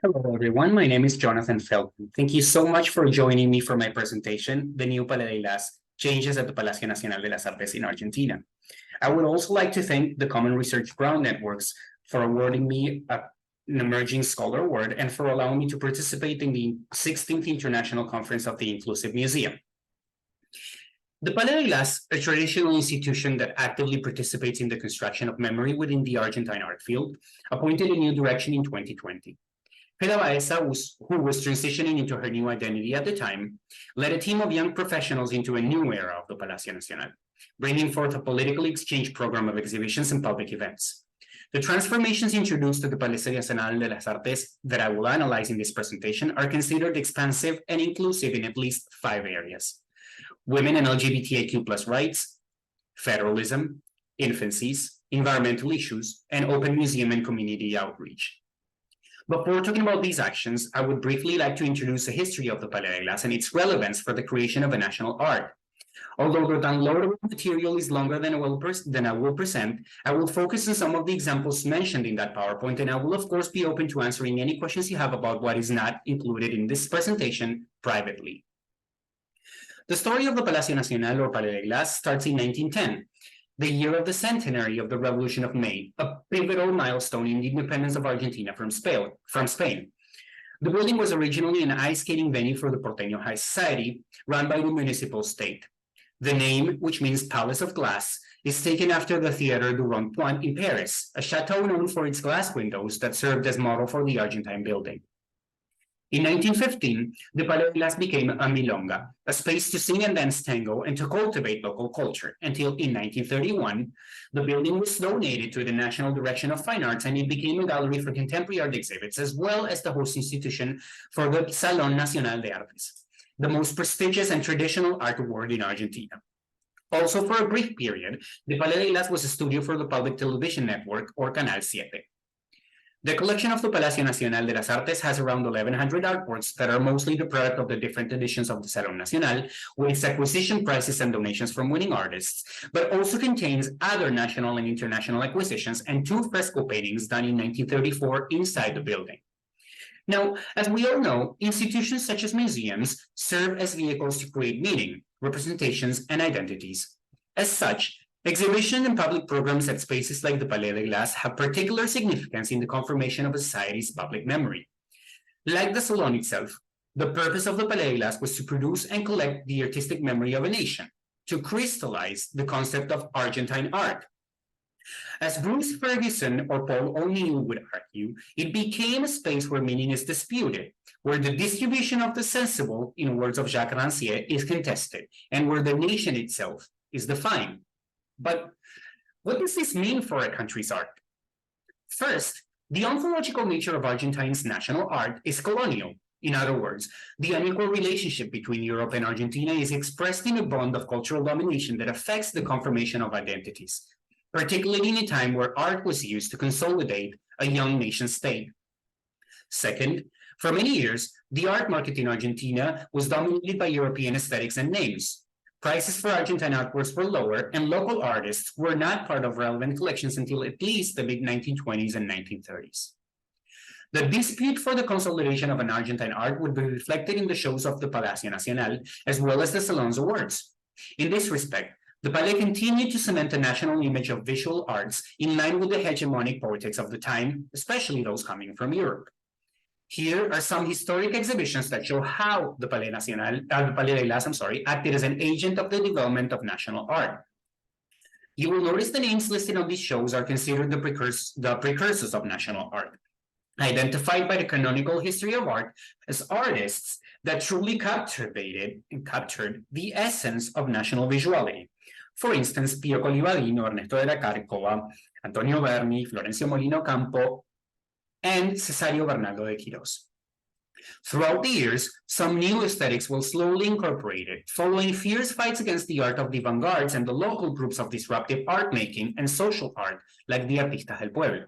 Hello, everyone. My name is Jonathan Felton. Thank you so much for joining me for my presentation, The New Palais Changes at the Palacio Nacional de las Artes in Argentina. I would also like to thank the Common Research Ground Networks for awarding me an Emerging Scholar Award and for allowing me to participate in the 16th International Conference of the Inclusive Museum. The Palais, a traditional institution that actively participates in the construction of memory within the Argentine art field, appointed a new direction in 2020. Palais, who was transitioning into her new identity at the time, led a team of young professionals into a new era of the Palacio Nacional, bringing forth a political exchange program of exhibitions and public events. The transformations introduced to the Palacio Nacional de las Artes that I will analyze in this presentation are considered expansive and inclusive in at least 5 areas: women and LGBTIQ+ rights, federalism, infancies, environmental issues, and open museum and community outreach. Before talking about these actions, I would briefly like to introduce the history of the Palais and its relevance for the creation of a national art. Although the downloadable material is longer than I will present, I will focus on some of the examples mentioned in that PowerPoint, and I will of course be open to answering any questions you have about what is not included in this presentation privately. The story of the Palacio Nacional or Palais starts in 1910, the year of the centenary of the Revolution of May, a pivotal milestone in the independence of Argentina from Spain. The building was originally an ice skating venue for the Porteño High Society, run by the municipal state. The name, which means Palace of Glass, is taken after the Theatre du Rond-Point in Paris, a chateau known for its glass windows that served as model for the Argentine building. In 1915, the Palais became a milonga, a space to sing and dance tango and to cultivate local culture, until in 1931, the building was donated to the National Direction of Fine Arts and it became a gallery for contemporary art exhibits, as well as the host institution for the Salón Nacional de Artes, the most prestigious and traditional art award in Argentina. Also, for a brief period, the Palais was a studio for the public television network, or Canal 7. The collection of the Palacio Nacional de las Artes has around 1,100 artworks that are mostly the product of the different editions of the Salón Nacional, with its acquisition prices and donations from winning artists, but also contains other national and international acquisitions and 2 fresco paintings done in 1934 inside the building. Now, as we all know, institutions such as museums serve as vehicles to create meaning, representations, and identities. As such, exhibition and public programs at spaces like the Palais de Glace have particular significance in the confirmation of a society's public memory. Like the Salon itself, the purpose of the Palais de Glace was to produce and collect the artistic memory of a nation, to crystallize the concept of Argentine art. As Bruce Ferguson or Paul O'Neill would argue, it became a space where meaning is disputed, where the distribution of the sensible, in words of Jacques Rancière, is contested, and where the nation itself is defined. But what does this mean for a country's art? First, the ontological nature of Argentine's national art is colonial. In other words, the unequal relationship between Europe and Argentina is expressed in a bond of cultural domination that affects the confirmation of identities, particularly in a time where art was used to consolidate a young nation state. Second, for many years, the art market in Argentina was dominated by European aesthetics and names. Prices for Argentine artworks were lower, and local artists were not part of relevant collections until at least the mid-1920s and 1930s. The dispute for the consolidation of an Argentine art would be reflected in the shows of the Palacio Nacional, as well as the Salon's awards. In this respect, the Palais continued to cement a national image of visual arts in line with the hegemonic politics of the time, especially those coming from Europe. Here are some historic exhibitions that show how the Palais de Glace, acted as an agent of the development of national art. You will notice the names listed on these shows are considered the precursors of national art, identified by the canonical history of art as artists that truly captured the essence of national visuality. For instance, Pio Colivadino, Ernesto de la Cárcova, Antonio Berni, Florencio Molino Campo, and Cesario Bernardo de Quirós. Throughout the years, some new aesthetics were slowly incorporated, following fierce fights against the art of the vanguards and the local groups of disruptive art making and social art, like the Artistas del Pueblo.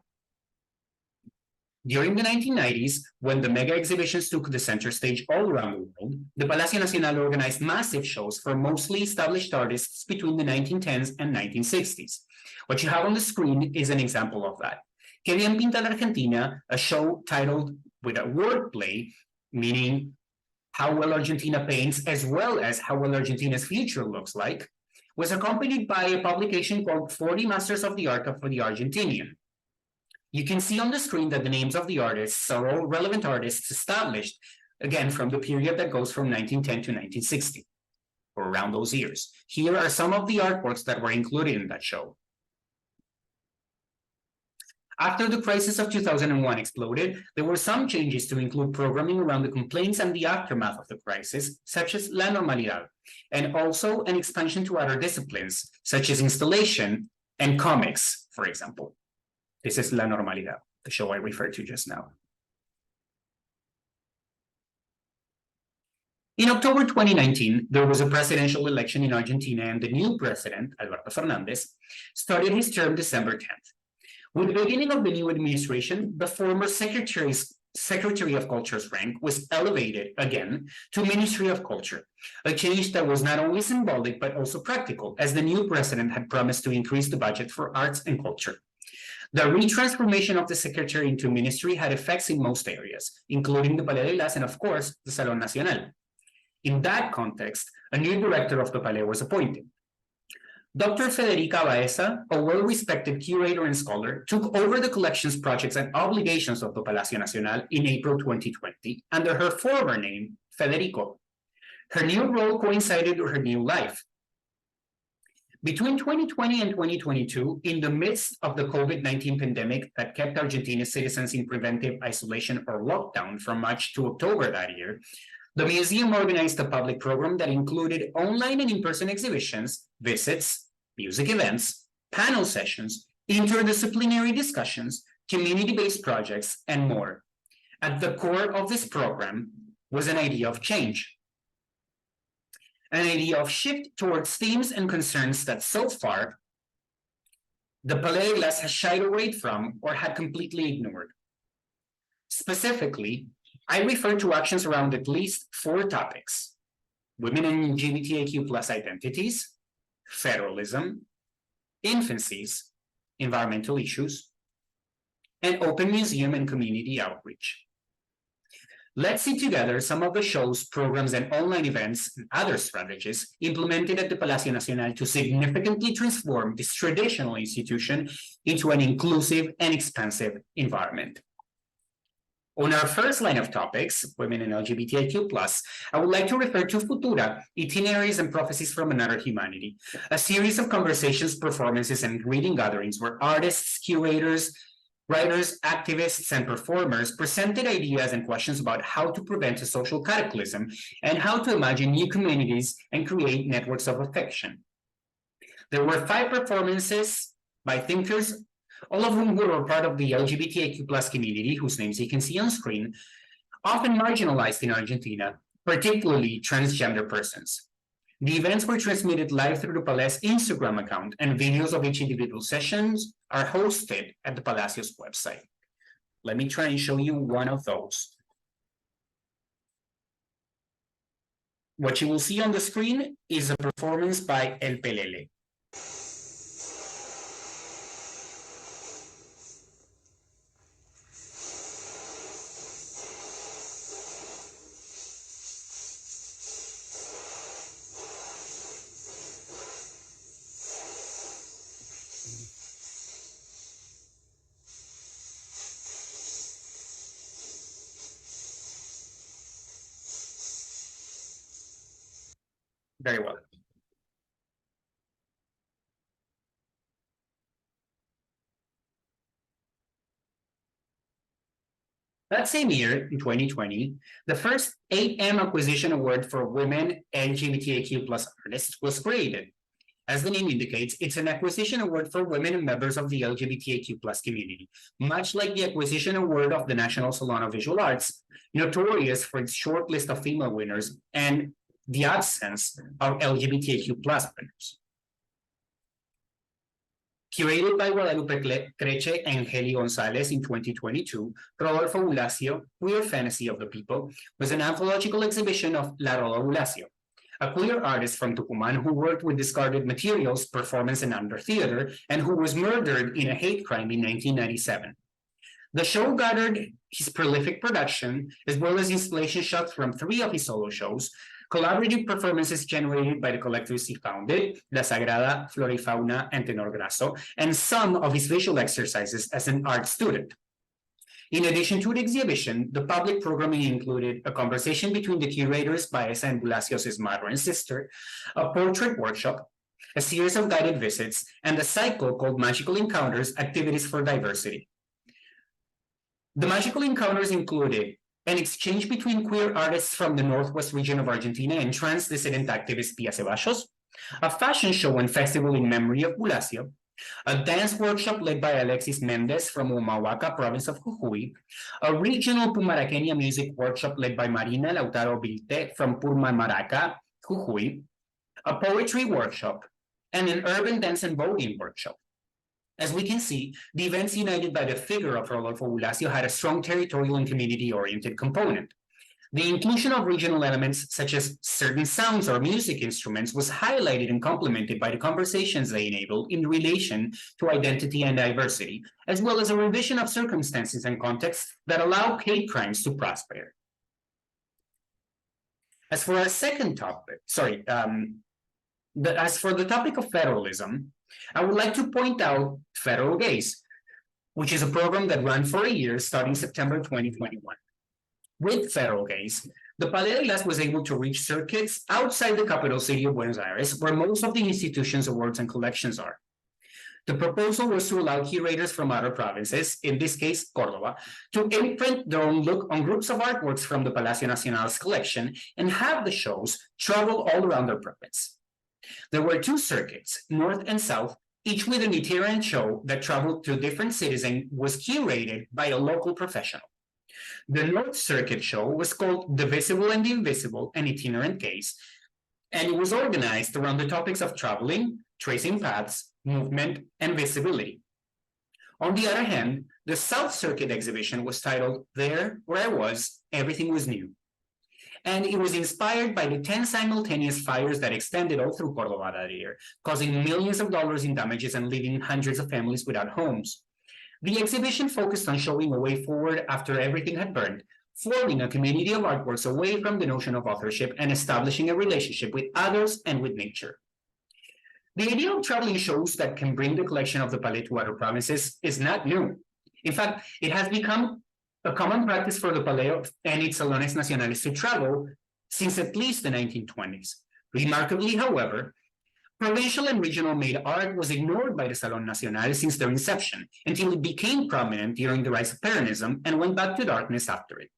During the 1990s, when the mega exhibitions took the center stage all around the world, the Palacio Nacional organized massive shows for mostly established artists between the 1910s and 1960s. What you have on the screen is an example of that. Que bien pinta la Argentina, a show titled with a wordplay, meaning how well Argentina paints as well as how well Argentina's future looks like, was accompanied by a publication called 40 Masters of the Art for the Argentinian. You can see on the screen that the names of the artists are all relevant artists established, again, from the period that goes from 1910 to 1960, or around those years. Here are some of the artworks that were included in that show. After the crisis of 2001 exploded, there were some changes to include programming around the complaints and the aftermath of the crisis, such as La Normalidad, and also an expansion to other disciplines, such as installation and comics, for example. This is La Normalidad, the show I referred to just now. In October 2019, there was a presidential election in Argentina, and the new president, Alberto Fernandez, started his term December 10th. With the beginning of the new administration, the former Secretary of Culture's rank was elevated again to Ministry of Culture, a change that was not only symbolic but also practical, as the new president had promised to increase the budget for arts and culture. The retransformation of the secretary into ministry had effects in most areas, including the Palais and, of course, the Salón Nacional. In that context, a new director of the Palais was appointed. Dr. Federica Baeza, a well-respected curator and scholar, took over the collections, projects, and obligations of the Palacio Nacional in April 2020 under her former name, Federico. Her new role coincided with her new life. Between 2020 and 2022, in the midst of the COVID-19 pandemic that kept Argentina's citizens in preventive isolation or lockdown from March to October that year, the museum organized a public program that included online and in-person exhibitions, visits, music events, panel sessions, interdisciplinary discussions, community-based projects, and more. At the core of this program was an idea of change, an idea of shift towards themes and concerns that so far the Palais has shied away from or had completely ignored. Specifically, I refer to actions around at least 4 topics: women and LGBTIQ+ identities, federalism, infancies, environmental issues, and open museum and community outreach. Let's see together some of the shows, programs, and online events and other strategies implemented at the Palacio Nacional to significantly transform this traditional institution into an inclusive and expansive environment. On our first line of topics, women and LGBTIQ+, I would like to refer to Futura, Itineraries and Prophecies from Another Humanity, a series of conversations, performances, and reading gatherings where artists, curators, writers, activists, and performers presented ideas and questions about how to prevent a social cataclysm and how to imagine new communities and create networks of affection. There were 5 performances by thinkers, all of whom were part of the LGBTIQ+ community, whose names you can see on screen, often marginalized in Argentina, particularly transgender persons. The events were transmitted live through the Palais Instagram account, and videos of each individual sessions are hosted at the Palacio's website. Let me try and show you one of those. What you will see on the screen is a performance by El Pelele. Very well. That same year, in 2020, the first 8M Acquisition Award for Women LGBTIQ+ artists was created. As the name indicates, it's an acquisition award for women and members of the LGBTIQ+ community, much like the Acquisition Award of the National Salon of Visual Arts, notorious for its short list of female winners and the absence of LGBTIQ+ winners. Curated by Guadalupe Creche and Heli Gonzalez in 2022, Rodolfo Bulacio, Queer Fantasy of the People, was an anthological exhibition of La Roda Bulacio, a queer artist from Tucumán who worked with discarded materials, performance, and under theater, and who was murdered in a hate crime in 1997. The show gathered his prolific production, as well as installation shots from 3 of his solo shows, collaborative performances generated by the collectives he founded, La Sagrada, Florifauna, and Tenor Grasso, and some of his visual exercises as an art student. In addition to the exhibition, the public programming included a conversation between the curators, Palais and Palacio's mother and sister, a portrait workshop, a series of guided visits, and a cycle called Magical Encounters, Activities for Diversity. The Magical Encounters included an exchange between queer artists from the Northwest region of Argentina and trans dissident activist Pia Ceballos, a fashion show and festival in memory of Palacio, a dance workshop led by Alexis Mendez from Humahuaca, province of Jujuy, a regional Pumaraqueña music workshop led by Marina Lautaro Vilte from Purmamaraca, Jujuy, a poetry workshop, and an urban dance and voguing workshop. As we can see, the events united by the figure of Rodolfo Palacio had a strong territorial and community-oriented component. The inclusion of regional elements, such as certain sounds or music instruments, was highlighted and complemented by the conversations they enabled in relation to identity and diversity, as well as a revision of circumstances and contexts that allow hate crimes to prosper. As for our second topic, as for the topic of federalism, I would like to point out Federal Gaze, which is a program that ran for a year starting September 2021. With Federal Gaze, the Palais was able to reach circuits outside the capital city of Buenos Aires, where most of the institution's awards and collections are. The proposal was to allow curators from other provinces, in this case, Córdoba, to imprint their own look on groups of artworks from the Palacio Nacional's collection and have the shows travel all around their province. There were 2 circuits, north and south, each with an itinerant show that traveled to different cities and was curated by a local professional. The North Circuit show was called The Visible and the Invisible, an itinerant case, and it was organized around the topics of traveling, tracing paths, movement, and visibility. On the other hand, the South Circuit exhibition was titled There, Where I Was, Everything Was New. And it was inspired by the 10 simultaneous fires that extended all through Córdoba that year, causing millions of dollars in damages and leaving hundreds of families without homes. The exhibition focused on showing a way forward after everything had burned, forming a community of artworks away from the notion of authorship and establishing a relationship with others and with nature. The idea of traveling shows that can bring the collection of the Palais to other provinces is not new. In fact, it has become a common practice for the Palais and its salones nacionales to travel since at least the 1920s. Remarkably, however, provincial and regional made art was ignored by the Salon Nacional since their inception, until it became prominent during the rise of Peronism and went back to darkness after it.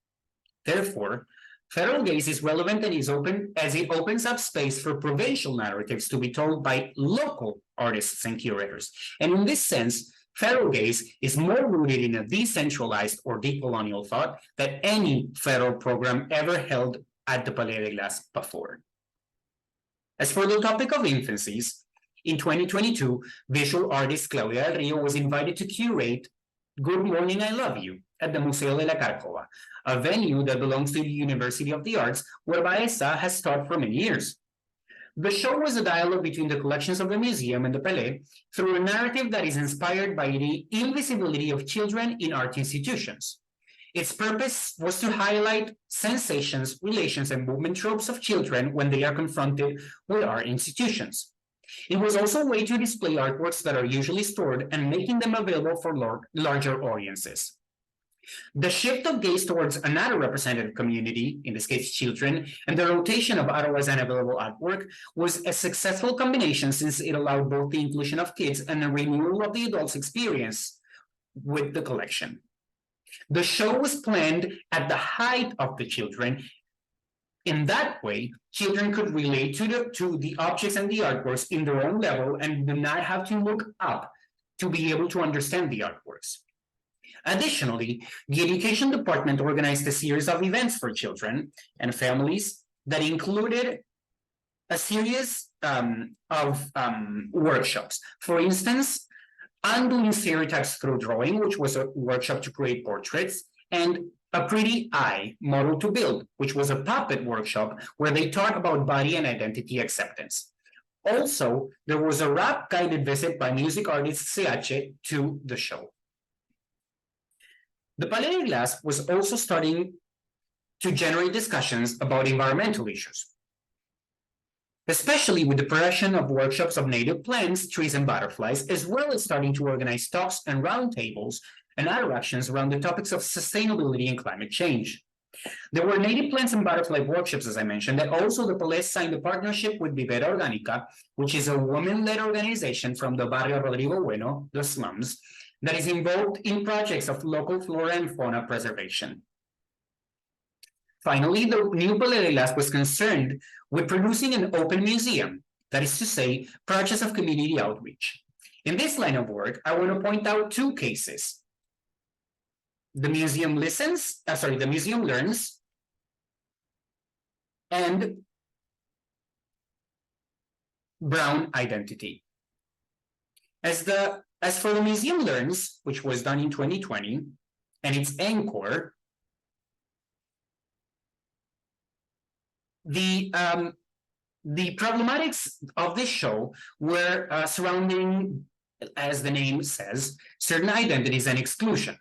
Therefore, Federal Gaze is relevant and is open as it opens up space for provincial narratives to be told by local artists and curators. And in this sense, Federal Gaze is more rooted in a decentralized or decolonial thought than any federal program ever held at the Palais de Glace before. As for the topic of infancies, in 2022, visual artist Claudia Del Rio was invited to curate Good Morning, I Love You at the Museo de la Cárcova, a venue that belongs to the University of the Arts, where Baeza has taught for many years. The show was a dialogue between the collections of the museum and the Palais through a narrative that is inspired by the invisibility of children in art institutions. Its purpose was to highlight sensations, relations, and movement tropes of children when they are confronted with art institutions. It was also a way to display artworks that are usually stored and making them available for larger audiences. The shift of gaze towards another representative community, in this case children, and the rotation of otherwise unavailable artwork was a successful combination since it allowed both the inclusion of kids and the renewal of the adults' experience with the collection. The show was planned at the height of the children. In that way, children could relate to the objects and the artworks in their own level and do not have to look up to be able to understand the artworks. Additionally, the education department organized a series of events for children and families that included a series of workshops. For instance, Undoing Stereotypes Through Drawing, which was a workshop to create portraits, and A Pretty Eye, Model to Build, which was a puppet workshop where they taught about body and identity acceptance. Also, there was a rap guided visit by music artist CH to the show. The Palais Glass was also starting to generate discussions about environmental issues, especially with the production of workshops of native plants, trees, and butterflies, as well as starting to organize talks and roundtables and other actions around the topics of sustainability and climate change. There were native plants and butterfly workshops, as I mentioned, and also the Palais signed a partnership with Vivera Orgánica, which is a women-led organization from the Barrio Rodrigo Bueno, the slums, that is involved in projects of local flora and fauna preservation. Finally, the new Palais was concerned with producing an open museum, that is to say, projects of community outreach. In this line of work, I want to point out two cases. The museum the museum learns, and Brown identity. As for the museum learns, which was done in 2020, and its anchor, the problematics of this show were surrounding, as the name says, certain identities and exclusion.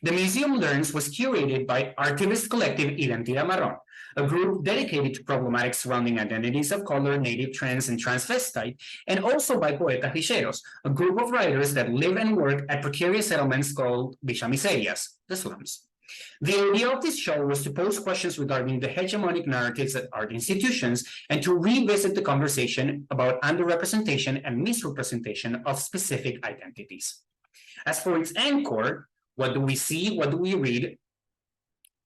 The museum learns was curated by artivist collective Identidad Marrón, a group dedicated to problematics surrounding identities of color, native, trans, and transvestite, and also by Poetas Villeros, a group of writers that live and work at precarious settlements called Villa Miserias, the slums. The idea of this show was to pose questions regarding the hegemonic narratives at art institutions and to revisit the conversation about underrepresentation and misrepresentation of specific identities. As for its anchor, what do we see? What do we read?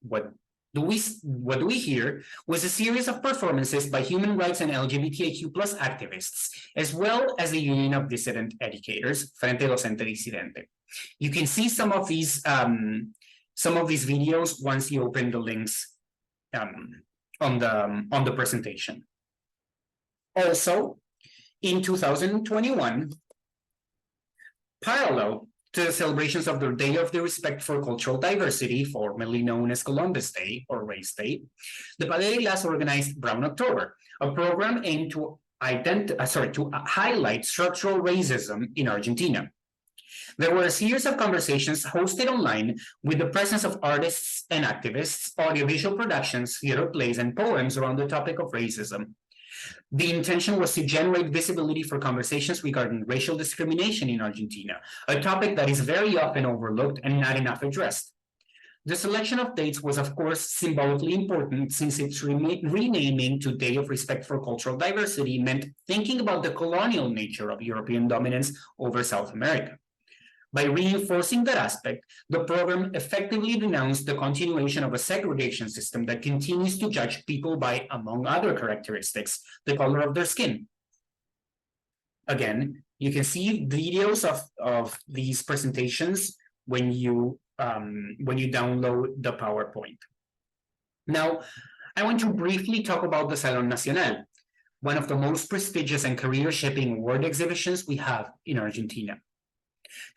What do we hear was a series of performances by human rights and LGBTIQ+ activists, as well as the Union of Dissident Educators, Frente Docente Disidente. You can see some of these videos once you open the links on the presentation. Also, in 2021, parallel to the celebrations of the Day of the Respect for Cultural Diversity, formerly known as Columbus Day or Race Day, the Palais organized Brown October, a program aimed to highlight structural racism in Argentina. There were a series of conversations hosted online with the presence of artists and activists, audiovisual productions, theater plays, and poems around the topic of racism. The intention was to generate visibility for conversations regarding racial discrimination in Argentina, a topic that is very often overlooked and not enough addressed. The selection of dates was, of course, symbolically important since its renaming to Day of Respect for Cultural Diversity meant thinking about the colonial nature of European dominance over South America. By reinforcing that aspect, the program effectively denounced the continuation of a segregation system that continues to judge people by, among other characteristics, the color of their skin. Again, you can see videos of these presentations when you download the PowerPoint. Now, I want to briefly talk about the Salón Nacional, one of the most prestigious and career-shaping award exhibitions we have in Argentina.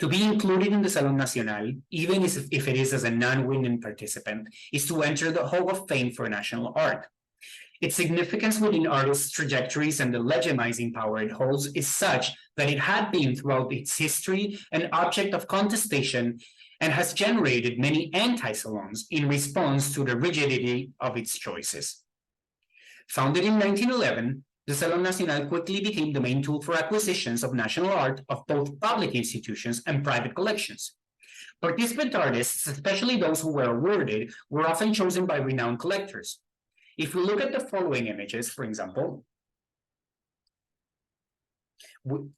To be included in the Salón Nacional, even if it is as a non-winning participant, is to enter the Hall of Fame for national art. Its significance within artists' trajectories and the legitimizing power it holds is such that it had been throughout its history an object of contestation and has generated many anti-salons in response to the rigidity of its choices. Founded in 1911, the Salón Nacional quickly became the main tool for acquisitions of national art of both public institutions and private collections. Participant artists, especially those who were awarded, were often chosen by renowned collectors. If we look at the following images, for example,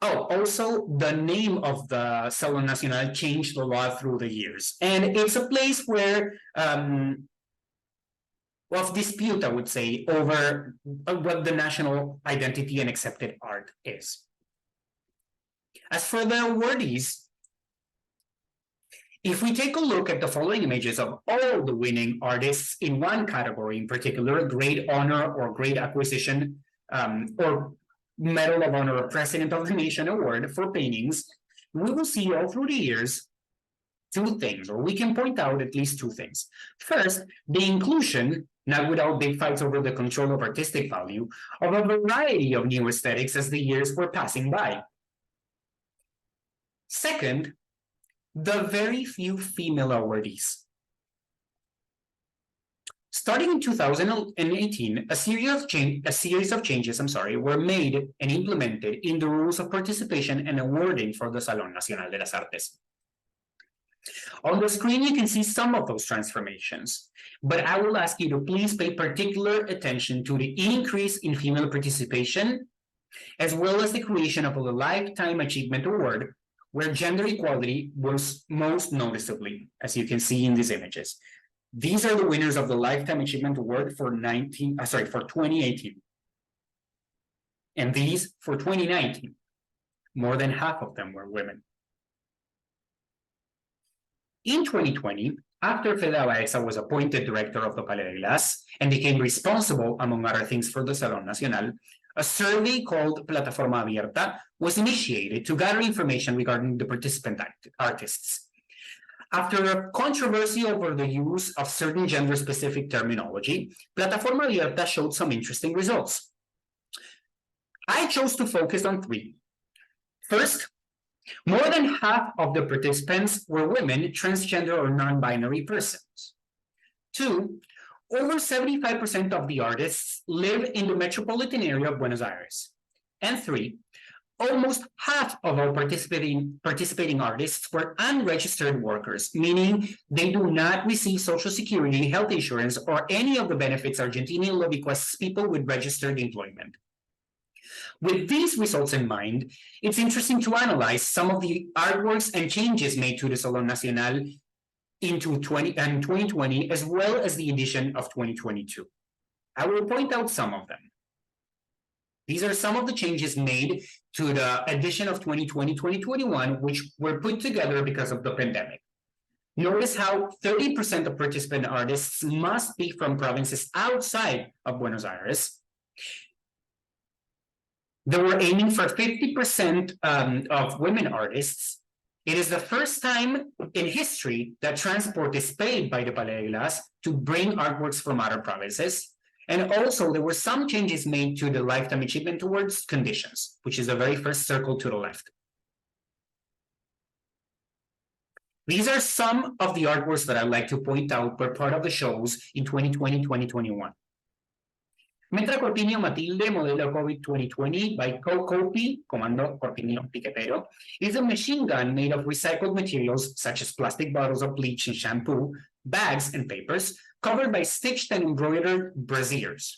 also the name of the Salón Nacional changed a lot through the years. And it's a place where of dispute, I would say, over what the national identity and accepted art is. As for the awardees, if we take a look at the following images of all the winning artists in one category, in particular, Great Honor or Great Acquisition or Medal of Honor or President of the Nation Award for paintings, we will see all through the years two things, or we can point out at least two things. First, the inclusion, not without big fights over the control of artistic value, of a variety of new aesthetics as the years were passing by. Second, the very few female awardees. Starting in 2018, a series of changes were made and implemented in the rules of participation and awarding for the Salón Nacional de las Artes. On the screen, you can see some of those transformations, but I will ask you to please pay particular attention to the increase in female participation, as well as the creation of a Lifetime Achievement Award, where gender equality was most noticeably, as you can see in these images. These are the winners of the Lifetime Achievement Award for 2018. And these for 2019. More than half of them were women. In 2020, after Fede Baeza was appointed director of the Palais de Galace and became responsible, among other things, for the Salón Nacional, a survey called Plataforma Abierta was initiated to gather information regarding the participant artists. After a controversy over the use of certain gender-specific terminology, Plataforma Abierta showed some interesting results. I chose to focus on three. First, more than half of the participants were women, transgender, or non-binary persons. Two, over 75% of the artists live in the metropolitan area of Buenos Aires. And three, almost half of our participating artists were unregistered workers, meaning they do not receive Social Security, health insurance, or any of the benefits Argentina law bequests people with registered employment. With these results in mind, it's interesting to analyze some of the artworks and changes made to the Salón Nacional into 2020, as well as the edition of 2022. I will point out some of them. These are some of the changes made to the edition of 2020-2021, which were put together because of the pandemic. Notice how 30% of participant artists must be from provinces outside of Buenos Aires. They were aiming for 50% of women artists. It is the first time in history that transport is paid by the Palais de Galace to bring artworks from other provinces. And also, there were some changes made to the Lifetime Achievement Awards conditions, which is the very first circle to the left. These are some of the artworks that I'd like to point out were part of the shows in 2020-2021. Metra Corpiño Matilde, Modelo COVID 2020 by Copi, Comando Corpiño Piquetero, is a machine gun made of recycled materials such as plastic bottles of bleach and shampoo, bags, and papers, covered by stitched and embroidered brassieres.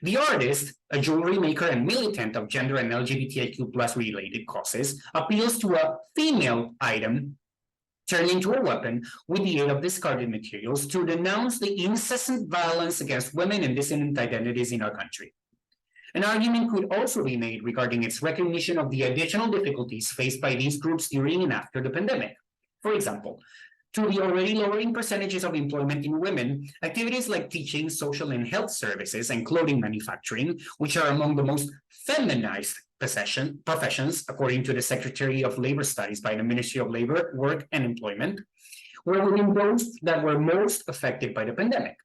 The artist, a jewelry maker and militant of gender and LGBTIQ+ related causes, appeals to a female item turned into a weapon with the aid of discarded materials to denounce the incessant violence against women and dissident identities in our country. An argument could also be made regarding its recognition of the additional difficulties faced by these groups during and after the pandemic. For example, to the already lowering percentages of employment in women, activities like teaching, social and health services, and clothing manufacturing, which are among the most feminized professions, according to the Secretary of Labor Studies by the Ministry of Labor, Work and Employment, were within those that were most affected by the pandemic.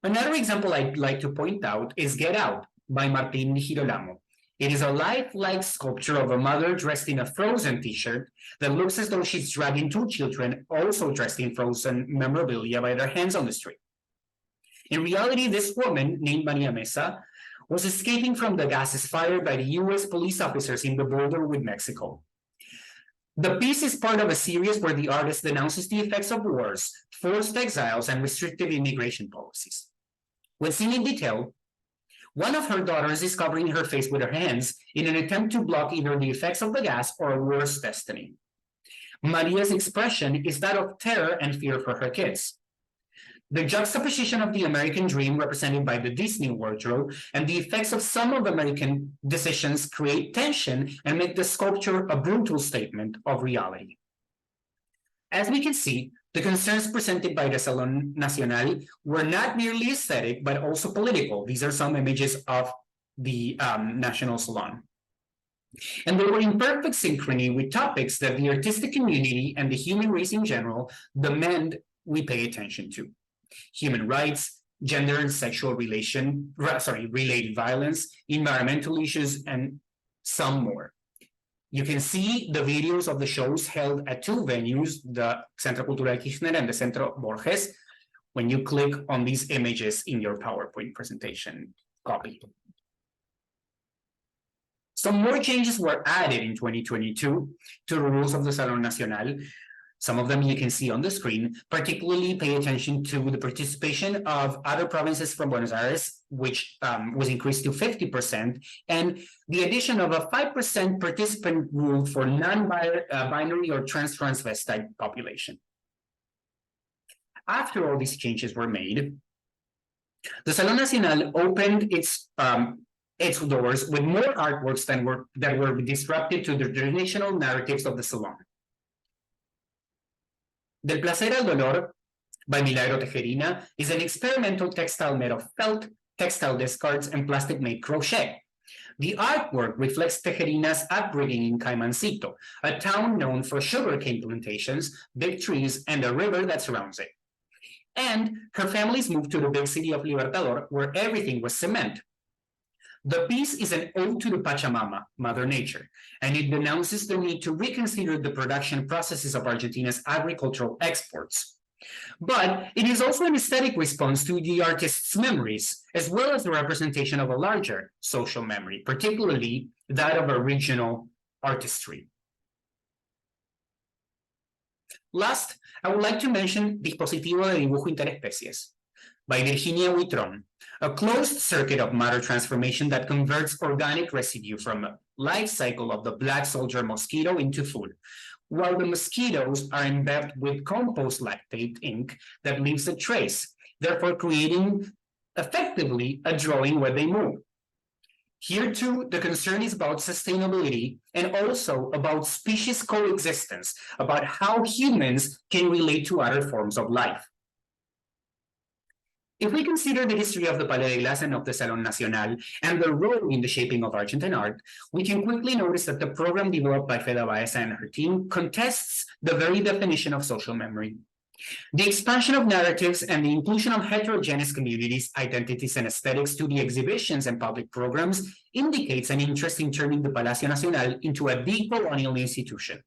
Another example I'd like to point out is Get Out by Martín Girolamo. It is a lifelike sculpture of a mother dressed in a Frozen t-shirt that looks as though she's dragging two children also dressed in Frozen memorabilia by their hands on the street. In reality, this woman, named Maria Mesa, was escaping from the gases fired by the US police officers in the border with Mexico. The piece is part of a series where the artist denounces the effects of wars, forced exiles, and restrictive immigration policies. When seen in detail, one of her daughters is covering her face with her hands in an attempt to block either the effects of the gas or a worse destiny. Maria's expression is that of terror and fear for her kids. The juxtaposition of the American dream represented by the Disney wardrobe and the effects of some of American decisions create tension and make the sculpture a brutal statement of reality. As we can see, the concerns presented by the Salón Nacional were not merely aesthetic, but also political. These are some images of the National Salon. And they were in perfect synchrony with topics that the artistic community and the human race in general demand we pay attention to. Human rights, gender and sexual related violence, environmental issues, and some more. You can see the videos of the shows held at two venues, the Centro Cultural Kirchner and the Centro Borges, when you click on these images in your PowerPoint presentation copy. Some more changes were added in 2022 to the rules of the Salón Nacional. Some of them you can see on the screen. Particularly pay attention to the participation of other provinces from Buenos Aires, which was increased to 50%, and the addition of a 5% participant rule for non-binary or transvestite population. After all these changes were made, the Salón Nacional opened its doors with more artworks that were disruptive to the traditional narratives of the salon. Del Placer al Dolor by Milagro Tejerina is an experimental textile made of felt, textile discards, and plastic-made crochet. The artwork reflects Tejerina's upbringing in Caimancito, a town known for sugarcane plantations, big trees, and a river that surrounds it. And her family's moved to the big city of Libertador, where everything was cement. The piece is an ode to the Pachamama, Mother Nature, and it denounces the need to reconsider the production processes of Argentina's agricultural exports. But it is also an aesthetic response to the artist's memories, as well as the representation of a larger social memory, particularly that of a regional artistry. Last, I would like to mention Dispositivo de Dibujo Interespecies by Virginia Huitron, a closed circuit of matter transformation that converts organic residue from a life cycle of the black soldier mosquito into food, while the mosquitoes are embedded with compost lactate ink that leaves a trace, therefore creating effectively a drawing where they move. Here too, the concern is about sustainability and also about species coexistence, about how humans can relate to other forms of life. If we consider the history of the Palais de Glace and of the Salón Nacional and the role in the shaping of Argentine art, we can quickly notice that the program developed by Feda Baeza and her team contests the very definition of social memory. The expansion of narratives and the inclusion of heterogeneous communities, identities, and aesthetics to the exhibitions and public programs indicates an interest in turning the Palacio Nacional into a decolonial institution.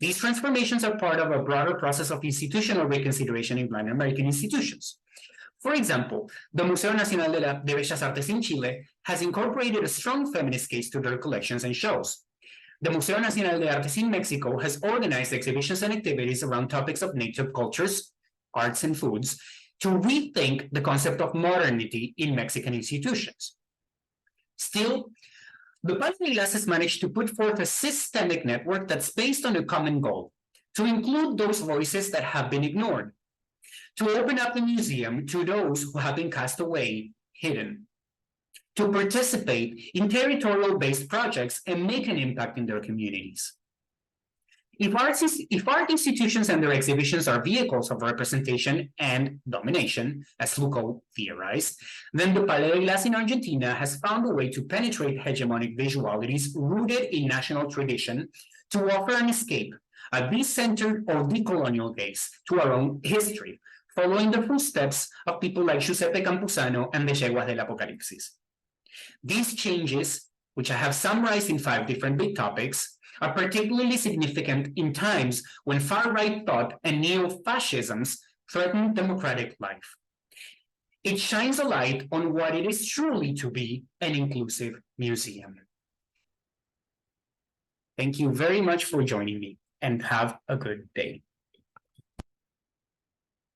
These transformations are part of a broader process of institutional reconsideration in Latin American institutions. For example, the Museo Nacional de Bellas Artes in Chile has incorporated a strong feminist case to their collections and shows. The Museo Nacional de Artes in Mexico has organized exhibitions and activities around topics of native cultures, arts, and foods to rethink the concept of modernity in Mexican institutions. Still, the Palais de Glace has managed to put forth a systemic network that's based on a common goal, to include those voices that have been ignored, to open up the museum to those who have been cast away, hidden, to participate in territorial-based projects and make an impact in their communities. If art institutions and their exhibitions are vehicles of representation and domination, as Foucault theorized, then the Palais de Glace in Argentina has found a way to penetrate hegemonic visualities rooted in national tradition to offer an escape, a decentered or decolonial gaze to our own history, following the footsteps of people like Giuseppe Campuzano and the Yeguas del Apocalipsis. These changes, which I have summarized in 5 different big topics, are particularly significant in times when far-right thought and neo-fascisms threaten democratic life. It shines a light on what it is truly to be an inclusive museum. Thank you very much for joining me, and have a good day.